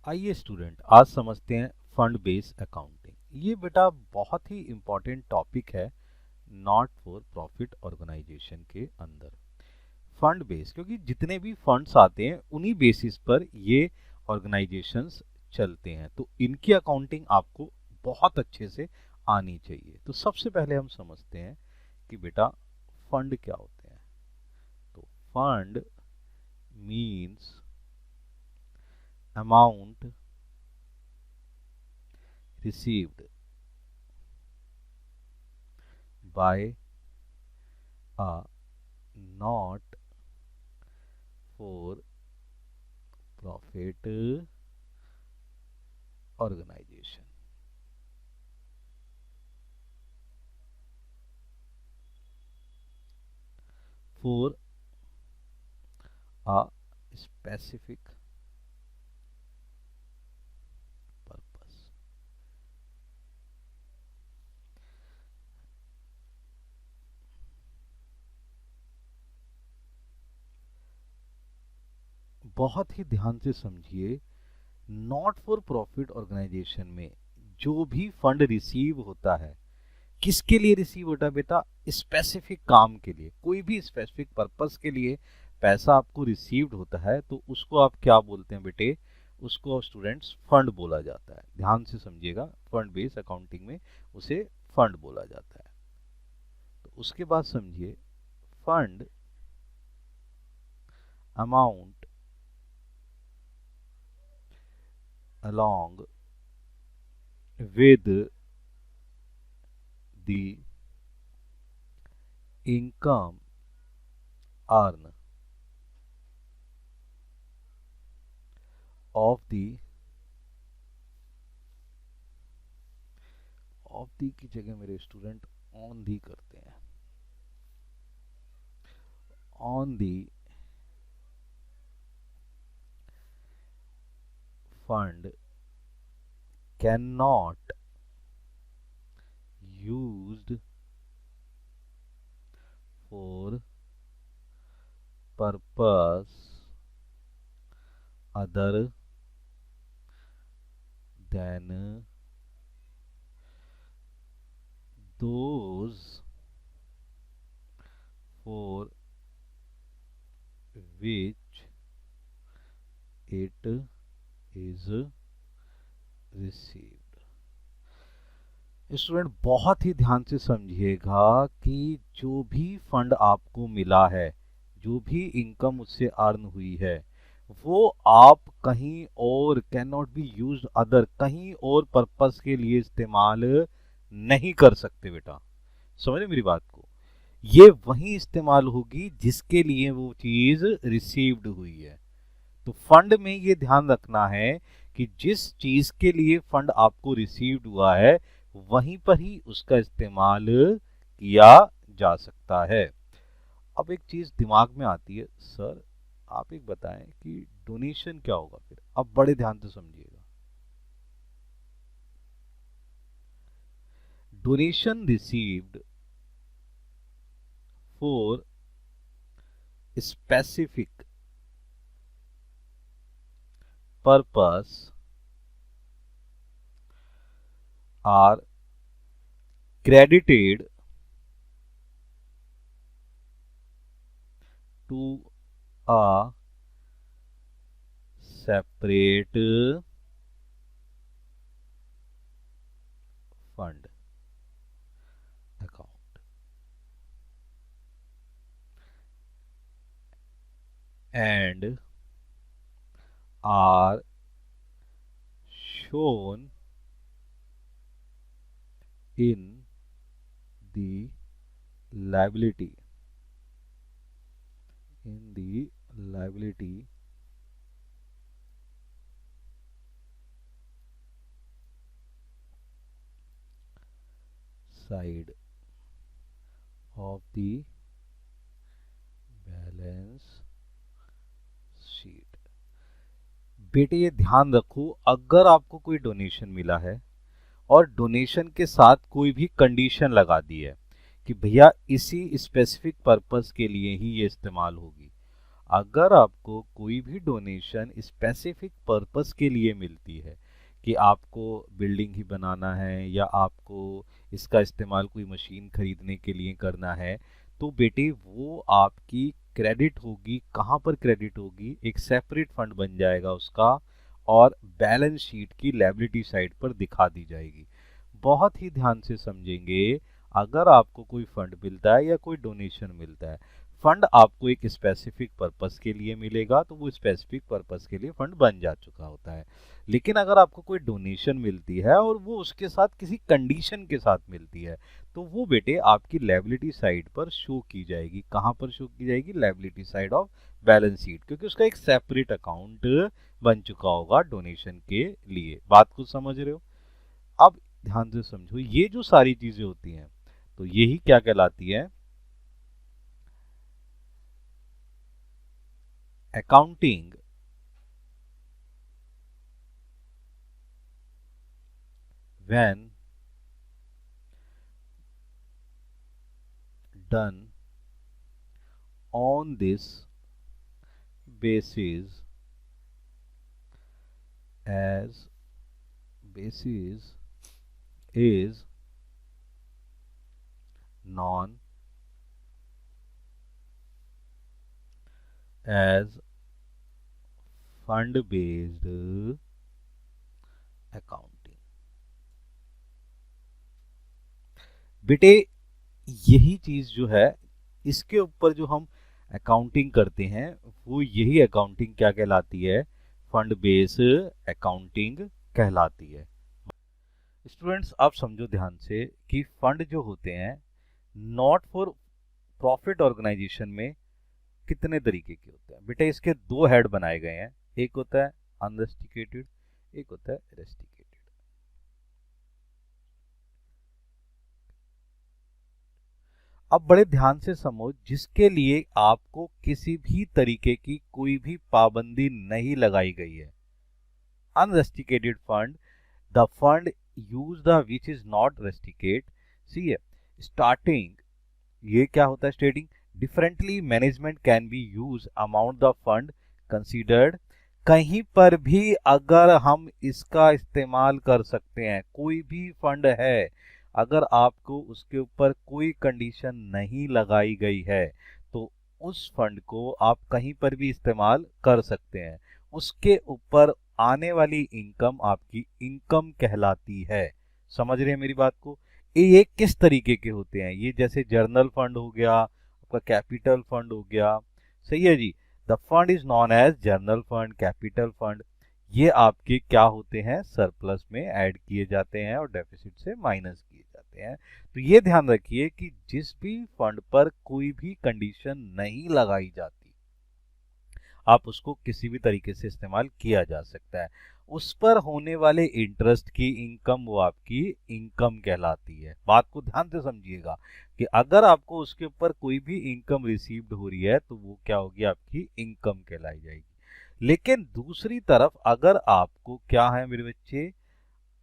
आइए स्टूडेंट, आज समझते हैं फंड बेस्ड अकाउंटिंग। ये बेटा बहुत ही इम्पोर्टेंट टॉपिक है नॉट फॉर प्रॉफिट ऑर्गेनाइजेशन के अंदर। फंड बेस्ड क्योंकि जितने भी फंड्स आते हैं उन्हीं बेसिस पर ये ऑर्गेनाइजेशंस चलते हैं, तो इनकी अकाउंटिंग आपको बहुत अच्छे से आनी चाहिए। तो सबसे पहले हम समझते हैं कि बेटा फंड क्या होते हैं। तो fund means amount received by a not for profit organization. For a specific purpose. बहुत ही ध्यान से समझिए, नॉट फॉर प्रॉफिट ऑर्गेनाइजेशन में जो भी फंड रिसीव होता है, किसके लिए रिसीव होता है बेटा? स्पेसिफिक काम के लिए, कोई भी स्पेसिफिक पर्पस के लिए पैसा आपको रिसीव्ड होता है, तो उसको आप क्या बोलते हैं बेटे? उसको स्टूडेंट्स फंड बोला जाता है। ध्यान से समझिएगा, फंड बेस्ड अकाउंटिंग में उसे फंड बोला जाता है। तो उसके बाद समझिए, fund amount along with the income earned of the की जगह मेरे स्टूडेंट ऑन दी करते हैं, on the fund can not used for purpose other than those for which it is received। Student बहुत ही ध्यान से समझिएगा कि जो भी फंड आपको मिला है, जो भी इनकम उससे अर्न हुई है, वो आप कहीं और can not be used other, कहीं और पर्पस के लिए इस्तेमाल नहीं कर सकते बेटा। समझे मेरी बात को? ये वहीं इस्तेमाल होगी जिसके लिए वो चीज रिसीव्ड हुई है। तो फंड में ये ध्यान रखना है कि जिस चीज के लिए फंड आपको रिसीव्ड हुआ है, वहीं पर ही उसका इस्तेमाल किया जा सकता है। अब एक चीज दिमाग में आती है, सर आप एक बताएं कि डोनेशन क्या होगा फिर। अब बड़े ध्यान से समझिएगा, donation received for specific purpose are credited to a separate fund account and are shown in the liability side of the balance sheet. बेटे ये ध्यान रखो, अगर आपको कोई डोनेशन मिला है और डोनेशन के साथ कोई भी कंडीशन लगा दी है कि भैया इसी स्पेसिफिक पर्पस के लिए ही ये इस्तेमाल होगी, अगर आपको कोई भी डोनेशन स्पेसिफिक पर्पस के लिए मिलती है कि आपको बिल्डिंग ही बनाना है या आपको इसका इस्तेमाल कोई मशीन खरीदने के लिए करना है, तो बेटे वो आपकी क्रेडिट होगी। कहाँ पर क्रेडिट होगी? एक सेपरेट फंड बन जाएगा उसका और बैलेंस शीट की लायबिलिटी साइड पर दिखा दी जाएगी। बहुत ही ध्यान से समझेंगे। अगर आपको कोई फंड मिलता है या कोई डोनेशन मिलता है, फंड आपको एक स्पेसिफिक पर्पस के लिए मिलेगा, तो वो स्पेसिफिक पर्पस के लिए फंड बन जा चुका होता है। लेकिन अगर आपको कोई डोनेशन मिलती है और वो उसके साथ किसी कंडीशन के साथ मिलती है, तो वो बेटे आपकी लायबिलिटी साइड पर शो की जाएगी। कहाँ पर शो की जाएगी? Liability side of balance sheet, क्योंकि उसका एक सेपरेट अकाउंट बन चुका होगा डोनेशन के लिए। बात को समझ रहे हो? अब ध्यान से समझो, ये जो सारी चीजें होती हैं तो यही क्या कहलाती है? Accounting when done on this basis as basis is known as fund based accounting। बेटे यही चीज जो है, इसके ऊपर जो हम अकाउंटिंग करते हैं वो यही अकाउंटिंग क्या कहलाती है? फंड बेस अकाउंटिंग कहलाती है। स्टूडेंट्स आप समझो ध्यान से कि फंड जो होते हैं नॉट फॉर प्रॉफिट ऑर्गेनाइजेशन में कितने तरीके के होते हैं? बेटा इसके दो हेड बनाए गए हैं, एक होता है अनरेस्टिकेटेड, एक होता है रेस्टिकेटेड। अब बड़े ध्यान से समझो, जिसके लिए आपको किसी भी तरीके की कोई भी पाबंदी नहीं लगाई गई है। Unrestricted fund, the fund use the which is not restricted. C है स्टार्टिंग, ये क्या होता है? Stating differently management can be use amount the fund considered. कहीं पर भी अगर हम इसका इस्तेमाल कर सकते हैं, कोई भी फंड है अगर आपको उसके ऊपर कोई कंडीशन नहीं लगाई गई है तो उस फंड को आप कहीं पर भी इस्तेमाल कर सकते हैं। उसके ऊपर आने वाली इनकम आपकी इनकम कहलाती है। समझ रहे हैं मेरी बात को? ये किस तरीके के होते हैं? ये जैसे जर्नल फंड हो गया, आपका कैपिटल फंड हो गया। सही है जी। The fund is known as general fund, capital fund. ये आपके क्या होते हैं? सरप्लस में ऐड किए जाते हैं और डेफिसिट से माइनस किए जाते हैं। तो ये ध्यान रखिए कि जिस भी फंड पर कोई भी कंडीशन नहीं लगाई जाती, आप उसको किसी भी तरीके से इस्तेमाल किया जा सकता है। उस पर होने वाले इंटरेस्ट की इनकम वो आपकी इनकम कहलाती है। बात को ध्यान से समझिएगा कि अगर आपको उसके ऊपर कोई भी इनकम रिसीव्ड हो रही है तो वो क्या होगी? आपकी इनकम कहलाई जाएगी। लेकिन दूसरी तरफ अगर आपको क्या है मेरे बच्चे?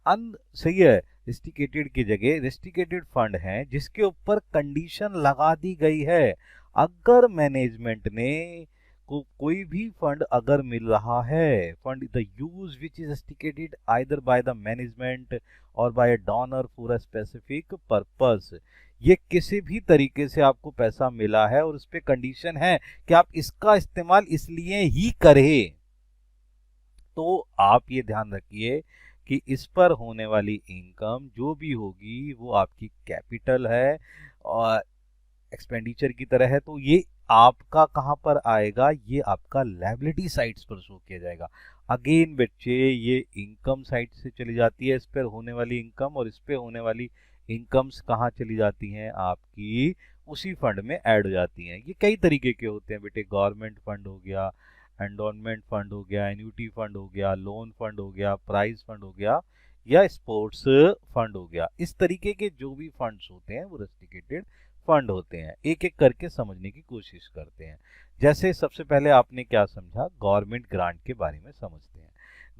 सही है, रेस्टिकेटेड की जगह रेस्टिकेटेड फंड है जिसके ऊपर कंडीशन लगा दी गई है। अगर मैनेजमेंट ने को कोई भी फंड अगर मिल रहा है, fund the use which is restricted either by the management और by a donor for a specific purpose, ये किसी भी तरीके से आपको पैसा मिला है और उस पे कंडीशन है कि आप इसका इस्तेमाल इसलिए ही करें, तो आप ये ध्यान रखिए कि इस पर होने वाली इनकम जो भी होगी वो आपकी कैपिटल है और एक्सपेंडिचर की तरह है। तो ये आपका कहां पर आएगा? ये आपका लायबिलिटी साइड्स पर शो किया जाएगा। अगेन बच्चे ये इनकम साइड से चली जाती है, इस पर होने वाली इनकम, और इस पे होने वाली इनकम्स कहाँ चली जाती हैं? आपकी उसी फंड में ऐड हो जाती हैं। ये कई तरीके के होते हैं बेटे, गवर्नमेंट फंड हो गया, एंडोनमेंट फंड हो गया, एन्यूटी फंड हो गया, लोन फंड हो गया, प्राइज फंड हो गया, या स्पोर्ट्स फंड हो गया। इस तरीके के जो भी फंड्स होते हैं वो रेस्टिकेटेड फंड होते हैं। एक एक करके समझने की कोशिश करते हैं। जैसे सबसे पहले आपने क्या समझा? गवर्नमेंट ग्रांट के बारे में समझते हैं।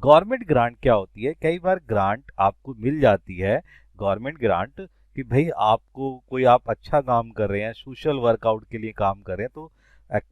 गवर्नमेंट ग्रांट क्या होती है? कई बार ग्रांट आपको मिल जाती है, गवर्नमेंट ग्रांट, कि भाई आपको कोई, आप अच्छा काम कर रहे हैं, सोशल वर्कआउट के लिए काम कर रहे हैं, तो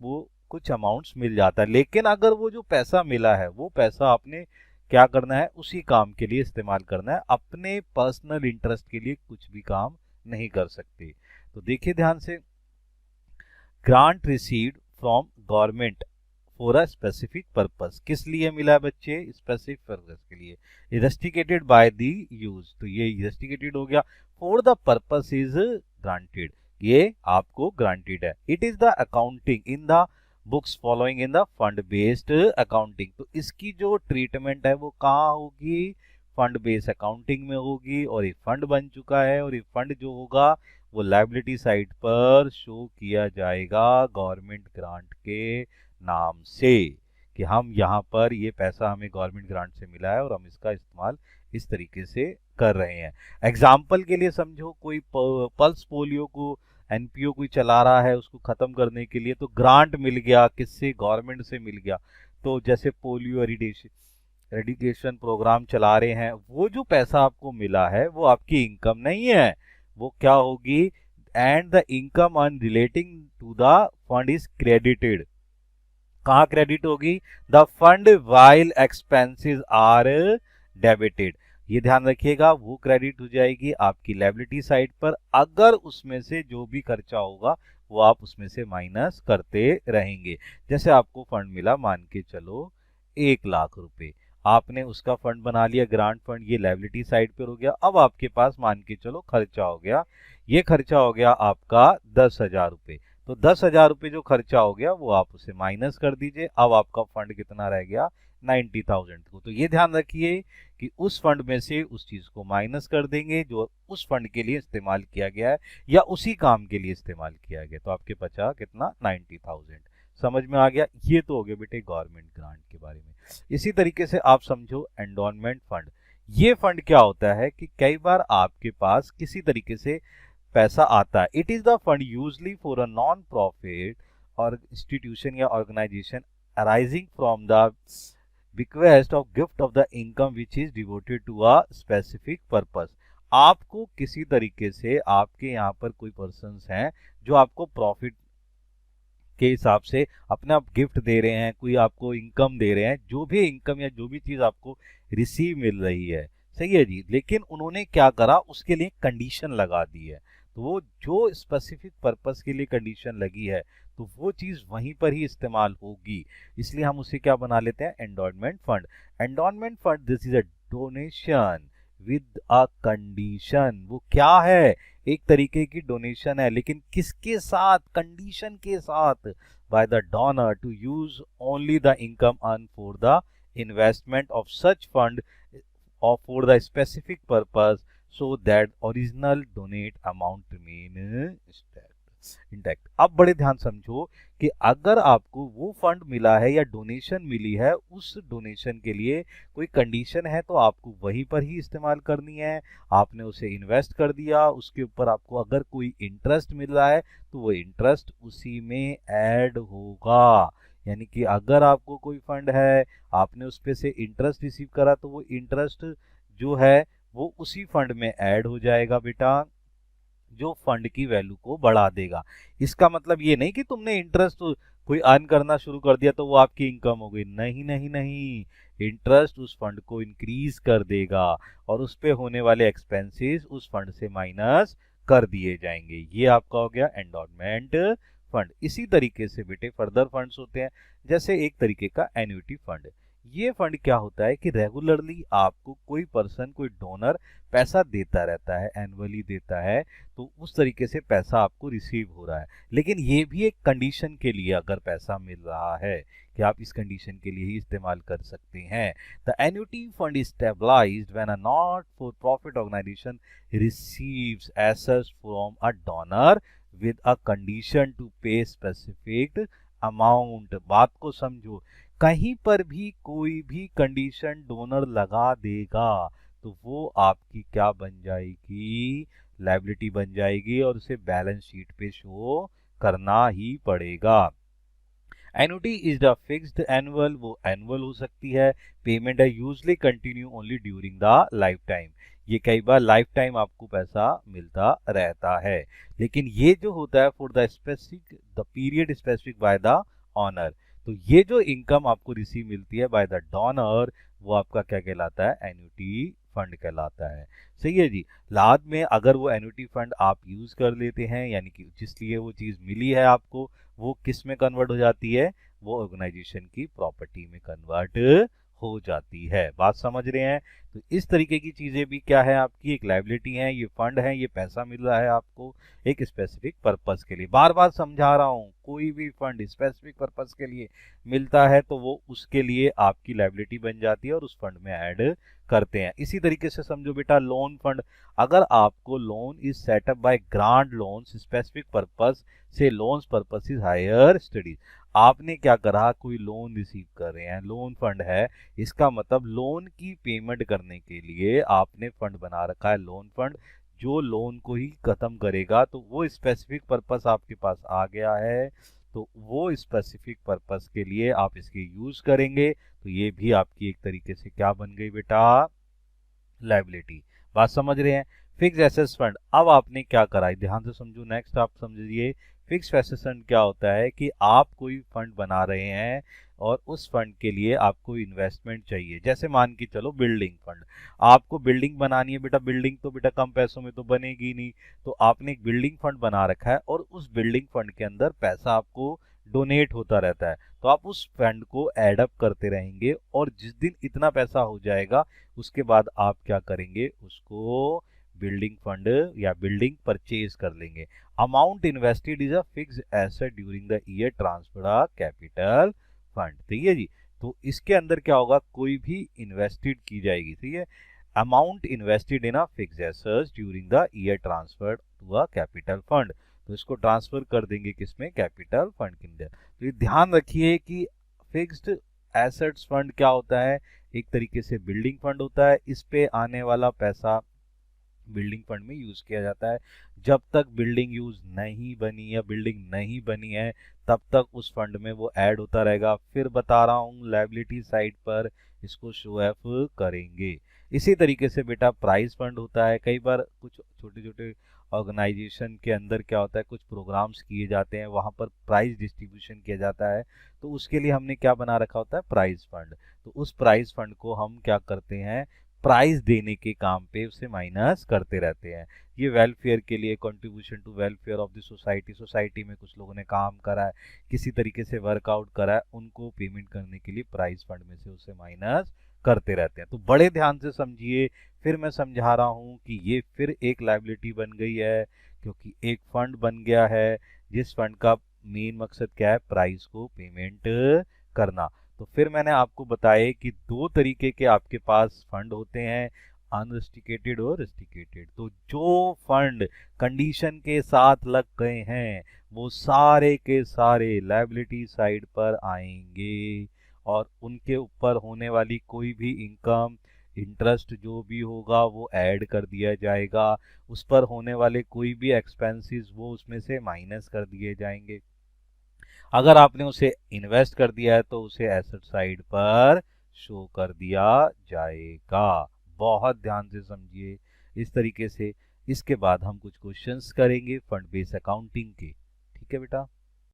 वो कुछ अमाउंट्स मिल जाता है, लेकिन अगर वो जो पैसा मिला है वो पैसा आपने क्या करना है, उसी काम के लिए इस्तेमाल करना है, अपने पर्सनल इंटरेस्ट के लिए कुछ भी काम नहीं कर सकते। तो देखिए ध्यान से, grant received from government for a specific purpose, किस लिए मिला है बच्चे, स्पेसिफिक पर्पस के लिए, इन्वेस्टिगेटेड बाय द यूज, तो ये इन्वेस्टिगेटेड हो गया, for the purpose is granted, ये आपको ग्रांटेड है। It is the accounting in the books following in the fund based accounting, तो इसकी जो ट्रीटमेंट है वो कहाँ होगी, फंड बेस्ड अकाउंटिंग में होगी, और ये फंड बन चुका है, और ये फंड जो होगा वो लायबिलिटी साइड पर शो किया जाएगा गवर्नमेंट ग्रांट के नाम से, कि हम यहाँ पर ये पैसा हमें गवर्नमेंट ग्रांट से मिला है और हम इसका इस्तेमाल इस तरीके से कर रहे हैं। एग्जाम्पल के लिए समझो, कोई पल्स पोलियो को एनपीओ कोई चला रहा है, उसको खत्म करने के लिए तो ग्रांट मिल गया, किससे, गवर्नमेंट से मिल गया। तो जैसे पोलियो एरिडिकेशन प्रोग्राम चला रहे हैं, वो जो पैसा आपको मिला है वो आपकी इनकम नहीं है, वो क्या होगी, and the income on relating to the fund is credited, कहाँ क्रेडिट होगी, the fund while expenses are debited, ये ध्यान रखिएगा, वो क्रेडिट हो जाएगी आपकी लायबिलिटी साइड पर, अगर उसमें से जो भी खर्चा होगा वो आप उसमें से माइनस करते रहेंगे। जैसे आपको फंड मिला, मान के चलो 1 लाख रुपए, आपने उसका फंड बना लिया ग्रांट फंड, ये लायबिलिटी साइड पर हो गया। अब आपके पास मान के चलो खर्चा हो गया, ये खर्चा हो गया आपका 10,000 रुपए, तो 10,000 रुपए जो खर्चा हो गया वो आप उसे माइनस कर दीजिए, अब आपका फंड कितना रह गया, 90,000 को। तो ये ध्यान रखिए कि उस फंड में से उस चीज को माइनस कर देंगे जो उस फंड के लिए इस्तेमाल किया गया है या उसी काम के लिए इस्तेमाल किया गया, तो आपके बचा कितना, 90,000। समझ में आ गया, ये तो हो गया बेटे गवर्नमेंट ग्रांट के बारे में। इसी तरीके से आप समझो एंडोनमेंट फंड, ये फंड क्या होता है कि कई बार आपके पास किसी तरीके से पैसा आता है, it is the fund usually for a non profit और इंस्टीट्यूशन या organisation arising from the bequest of gift of the income which is devoted to a specific purpose, आपको किसी तरीके से आपके यहाँ पर कोई पर्सन्स हैं जो आपको प्रॉफिट के हिसाब से अपना गिफ्ट दे रहे हैं, कोई आपको इनकम दे रहे हैं, जो भी इनकम या जो भी चीज आपको रिसीव मिल रही है, सही है जी, लेकिन उन्होंने क्या करा, उसके लिए कंडीशन लगा दी है, तो वो जो स्पेसिफिक पर्पस के लिए कंडीशन लगी है तो वो चीज वहीं पर ही इस्तेमाल होगी, इसलिए हम उसे क्या बना लेते हैं, endowment fund. Endowment fund this is a donation with a condition, वो क्या है, एक तरीके की डोनेशन है, लेकिन किसके साथ, कंडीशन के साथ, by the donor to use only the income earn for the investment of such fund और for the specific purpose so that original donate amount remain intact. अब बड़े ध्यान समझो कि अगर आपको वो फंड मिला है या डोनेशन मिली है, उस डोनेशन के लिए कोई कंडीशन है तो आपको वहीं पर ही इस्तेमाल करनी है, आपने उसे इन्वेस्ट कर दिया, उसके ऊपर आपको अगर कोई इंटरेस्ट मिल रहा है तो वो इंटरेस्ट उसी में ऐड होगा, यानी कि अगर आपको कोई फंड है, आपने उस पे से इंटरेस्ट रिसीव करा तो वो इंटरेस्ट जो है वो उसी फंड में ऐड हो जाएगा बेटा, जो फंड की वैल्यू को बढ़ा देगा। इसका मतलब ये नहीं कि तुमने इंटरेस्ट कोई अर्न करना शुरू कर दिया तो वो आपकी इनकम हो गई, नहीं नहीं नहीं, इंटरेस्ट उस फंड को इंक्रीज कर देगा और उस पे होने वाले एक्सपेंसेस उस फंड से माइनस कर दिए जाएंगे, ये आपका हो गया एंडोनमेंट फंड। इसी तरीके से बेटे फर्दर फंड्स होते हैं, जैसे एक तरीके का एन्युटी फंड। ये फंड क्या होता है कि रेगुलरली आपको कोई पर्सन, कोई डोनर पैसा देता रहता है, एनुअली देता है, तो उस तरीके से पैसा आपको रिसीव हो रहा है, लेकिन ये भी एक कंडीशन के लिए अगर पैसा मिल रहा है कि आप इस कंडीशन के लिए ही इस्तेमाल कर सकते हैं। The annuity fund is stabilised when a not for profit organisation receives assets from a donor with a condition to pay specific amount. बात को समझो, कहीं पर भी कोई भी कंडीशन डोनर लगा देगा तो वो आपकी क्या बन जाएगी, लायबिलिटी बन जाएगी और उसे बैलेंस शीट पे शो करना ही पड़ेगा। Annuity is the fixed annual, वो एनुअल हो सकती है, पेमेंट है usually continue only during the life time, ये कई बार लाइफ टाइम आपको पैसा मिलता रहता है, लेकिन ये जो होता है for the specific the period specific by the owner. तो ये जो इनकम आपको रिसीव मिलती है बाय द डोनर, वो आपका क्या कहलाता है? एन्युटी फंड कहलाता है। सही है जी। बाद में अगर वो एन्युटी फंड आप यूज कर लेते हैं, यानी कि जिस लिए वो चीज मिली है आपको, वो किस में कन्वर्ट हो जाती है? वो ऑर्गेनाइजेशन की प्रॉपर्टी में कन्वर्ट हो जाती है। बात समझ रहे हैं? तो इस तरीके की चीजें भी क्या है? आपकी एक लायबिलिटी है, ये फंड है, ये पैसा मिल रहा है आपको एक स्पेसिफिक पर्पस के लिए। बार बार समझा रहा हूं, कोई भी फंड स्पेसिफिक पर्पस के लिए मिलता है तो वो उसके लिए आपकी लायबिलिटी बन जाती है और उस फंड में ऐड करते हैं। इसी तरीके से समझो बेटा लोन फंड, अगर आपको loan is setup by grant loans specific purpose से loans purpose is higher studies, आपने क्या करा? कोई लोन रिसीव कर रहे हैं, लोन फंड है, इसका मतलब लोन की पेमेंट करने के लिए आपने फंड बना रखा है, लोन फंड, जो लोन को ही खत्म करेगा। तो वो स्पेसिफिक पर्पस आपके पास आ गया है, तो वो स्पेसिफिक पर्पस के लिए आप इसके यूज करेंगे। तो ये भी आपकी एक तरीके से क्या बन गई बेटा? लायबिलिटी। बात समझ रहे हैं? फिक्स एसेट्स फंड, अब आपने क्या करा है, ध्यान से समझो। नेक्स्ट आप समझिए, फिक्स एसेट्स फंड क्या होता है कि आप कोई फंड बना रहे हैं और उस फंड के लिए आपको इन्वेस्टमेंट चाहिए। जैसे मान के चलो बिल्डिंग फंड, आपको बिल्डिंग बनानी है बेटा, बिल्डिंग तो बेटा कम पैसों में तो बनेगी नहीं, तो आपने एक बिल्डिंग फंड बना रखा है और उस बिल्डिंग फंड के अंदर पैसा आपको डोनेट होता रहता है। तो आप उस फंड को एड अप करते रहेंगे और जिस दिन इतना पैसा हो जाएगा उसके बाद आप क्या करेंगे? उसको बिल्डिंग फंड या बिल्डिंग परचेज कर लेंगे। Amount invested is a fixed asset during the year transfer a capital fund. ठीक है जी। तो इसके अंदर क्या होगा? कोई भी इन्वेस्टेड की जाएगी, ठीक है, amount invested in a fixed assets during the year transfer to a capital fund, तो इसको ट्रांसफर कर देंगे किसमें? कैपिटल फंड के अंदर। तो ये ध्यान रखिए कि फिक्स्ड एसेट्स फंड क्या होता है? एक तरीके से बिल्डिंग फंड होता है, इस पे आने वाला पैसा बिल्डिंग फंड में यूज किया जाता है। जब तक बिल्डिंग यूज नहीं बनी या बिल्डिंग नहीं बनी है तब तक उस फंड में वो ऐड होता रहेगा। फिर बता रहा हूँ लायबिलिटी साइड पर इसको शो ऑफ करेंगे। इसी तरीके से बेटा प्राइज फंड होता है। कई बार कुछ छोटे छोटे ऑर्गेनाइजेशन के अंदर क्या होता है, कुछ प्रोग्राम्स किए जाते हैं, वहां पर प्राइज डिस्ट्रीब्यूशन किया जाता है, तो उसके लिए हमने क्या बना रखा होता है? Prize fund. तो उस प्राइज फंड को हम क्या करते हैं? प्राइज देने के काम पे उसे माइनस करते रहते हैं। ये वेलफेयर के लिए, contribution to welfare of the society, society में कुछ लोगों ने काम करा है, किसी तरीके से वर्कआउट करा है, उनको पेमेंट करने के लिए प्राइज फंड में से उसे माइनस करते रहते हैं। तो बड़े ध्यान से समझिए, फिर मैं समझा रहा हूं कि ये फिर एक लायबिलिटी बन गई है, क्योंकि एक फंड बन गया है जिस फंड का मेन मकसद क्या है? प्राइस को पेमेंट करना। तो फिर मैंने आपको बताया कि दो तरीके के आपके पास फंड होते हैं, अनरिस्ट्रिकेटेड और रिस्ट्रिकेटेड। तो जो फंड कंडीशन के साथ लग गए हैं वो सारे के सारे लायबिलिटी साइड पर आएंगे और उनके ऊपर होने वाली कोई भी इनकम, इंटरेस्ट जो भी होगा वो ऐड कर दिया जाएगा, उस पर होने वाले कोई भी एक्सपेंसेस वो उसमें से माइनस कर दिए जाएंगे। अगर आपने उसे इन्वेस्ट कर दिया है तो उसे एसेट साइड पर शो कर दिया जाएगा। बहुत ध्यान से समझिए इस तरीके से। इसके बाद हम कुछ क्वेश्चंस करेंगे फंड बेस्ड अकाउंटिंग के। ठीक है बेटा।